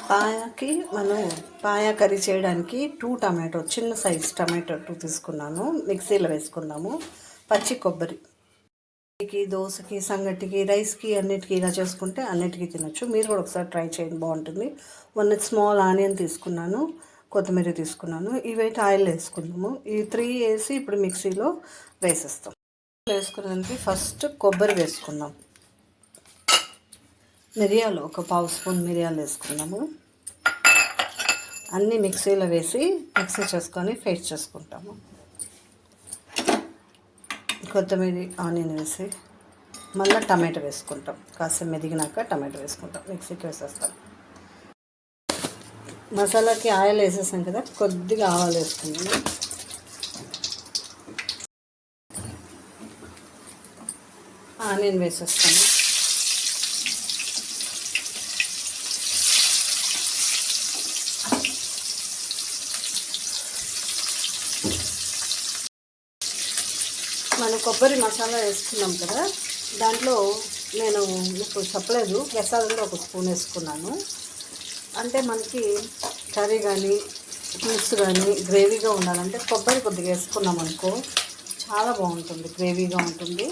పాయాకి మనం పాయా కర్రీ చేయడానికి 2 టమాటో చిన్న సైజ్ టమాటో 2 తీసుకున్నాను. మిక్సీలో వేసుకుందాము. పచ్చి కొబ్బరి దోశకి, సంగటికి, రైస్కి అన్నిటికీ ఇలా చేసుకుంటే అన్నిటికీ తినొచ్చు. మీరు కూడా ఒకసారి ట్రై చేయండి, బాగుంటుంది. 1 స్మాల్ ఆనియన్ తీసుకున్నాను, కొత్తిమీర తీసుకున్నాను. ఇవైతే ఆయిల్ వేసుకుందాము. ఈ 3 వేసి ఇప్పుడు మిక్సీలో వేసేస్తాం. వేసుకున్నానికి ఫస్ట్ కొబ్బరి వేసుకుందాం. మిరియాలు ఒక 1/2 స్పూన్ మిరియాలు వేసుకున్నాము. అన్నీ మిక్సీలో వేసి మిక్సీ చేసుకొని పేస్ట్ చేసుకుంటాము. కొత్తిమీర, ఆనియన్ వేసి మళ్ళీ టమాటో వేసుకుంటాం. కాస్త మెదిగినాక టమాటో వేసుకుంటాం, మిక్సీకి వేసేస్తాం. మసాలాకి ఆయిల్ వేసేసాం కదా, కొద్దిగా ఆవాలు వేసుకున్నాము. ఆనియన్ వేసేస్తాము. మనం కొబ్బరి మసాలా వేసుకున్నాం కదా, దాంట్లో నేను ఇప్పుడు చెప్పలేదు, ప్రసాదంలో 1 స్పూన్ వేసుకున్నాను. అంటే మనకి కర్రీ కానీ పులుసు కానీ గ్రేవీగా ఉండాలంటే కొబ్బరి కొద్దిగా వేసుకున్నాం అనుకో, చాలా బాగుంటుంది, గ్రేవీగా ఉంటుంది.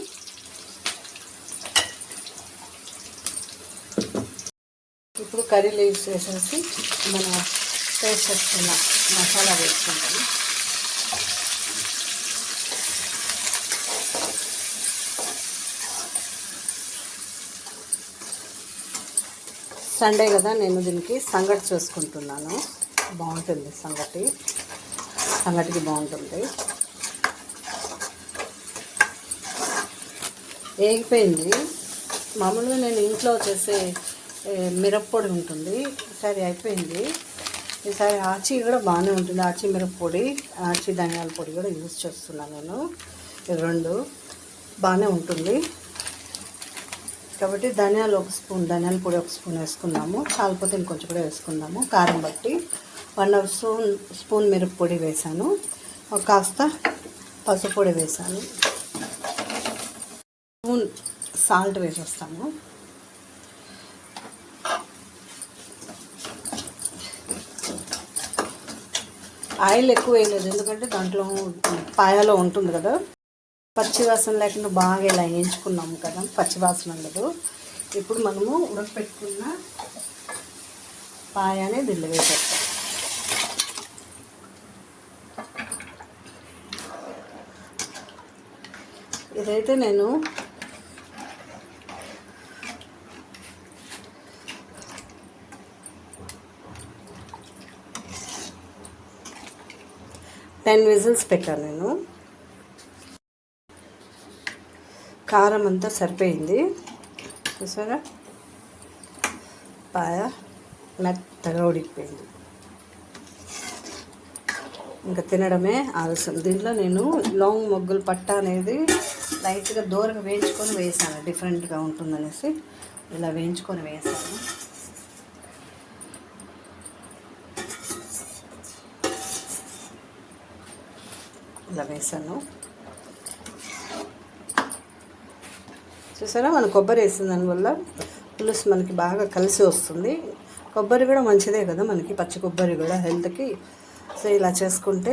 ఇప్పుడు కర్రీ లీవ్స్ వేసేసి మన పేస్ట్ చేసుకున్న మసాలా వేసుకుంటాము. సండే కదా, నేను దీనికి సంగటి చేసుకుంటున్నాను. బాగుంటుంది సంగటికి బాగుంటుంది. ఏగిపోయింది. మామూలుగా నేను ఇంట్లో చేసే మిరప్పొడి ఉంటుంది, ఈసారి అయిపోయింది. ఈసారి ఆచి కూడా బాగానే ఉంటుంది. ఆచి మిరప్పొడి, ఆచి ధనియాల పొడి కూడా యూజ్ చేస్తున్నాను నేను. ఈ 2 బాగానే ఉంటుంది. కాబట్టి ధనియాలు 1 స్పూన్, ధనియాల పొడి 1 స్పూన్ వేసుకున్నాము. కాకపోతే ఇంకొంచెం కూడా వేసుకున్నాము కారం బట్టి. 1 స్పూన్ మిరప్పొడి వేసాను, కాస్త పసుపు పొడి వేసాను, స్పూన్ సాల్ట్ వేసేస్తాము. ఆయిల్ ఎక్కువ వేయలేదు, ఎందుకంటే దాంట్లో పాయాలో ఉంటుంది కదా, పచ్చివాసన లేకుండా బాగా ఇలా వేయించుకున్నాము కదా, పచ్చివాసన ఉండదు. ఇప్పుడు మనము ఉడకపెట్టుకున్న పాయానే దీనిలో వేసేస్తాం. ఇదైతే నేను టెన్ విజిల్స్ పెట్టాను నేను. కారం అంతా సరిపోయింది, చూసారా, పాయ మెత్తగా ఉడికిపోయింది. ఇంకా తినడమే ఆలస్యం. దీంట్లో నేను లాంగ్ మొగ్గులు పట్ట అనేది లైట్గా దూరంగా వేయించుకొని వేసాను, డిఫరెంట్గా ఉంటుందనేసి ఇలా వేయించుకొని వేసాను. ఇలా వేసాను, చూసారా. మన కొబ్బరి వేసిన దానివల్ల పులుసు మనకి బాగా కలిసి వస్తుంది. కొబ్బరి కూడా మంచిదే కదా మనకి, పచ్చి కొబ్బరి కూడా హెల్త్కి. సో ఇలా చేసుకుంటే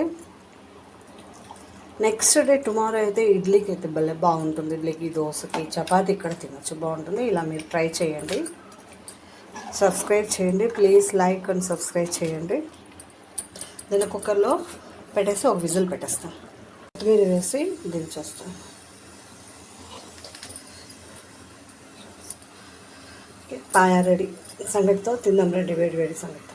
నెక్స్ట్ డే టుమారో అయితే ఇడ్లీకి అయితే భలే బాగుంటుంది. ఇడ్లీకి, దోశకి, చపాతీ ఇక్కడ తినచ్చు, బాగుంటుంది. ఇలా మీరు ట్రై చేయండి. సబ్స్క్రైబ్ చేయండి ప్లీజ్, లైక్ అండ్ సబ్స్క్రైబ్ చేయండి. దీన్ని కుక్కర్లో పెట్టేసి 1 విజిల్ పెట్టేస్తాం. కొత్తిమీర వేసి దించేస్తాం. పాయా రెడీ, సంగటితో తిందాం. వేడి వేడి సంగటితో.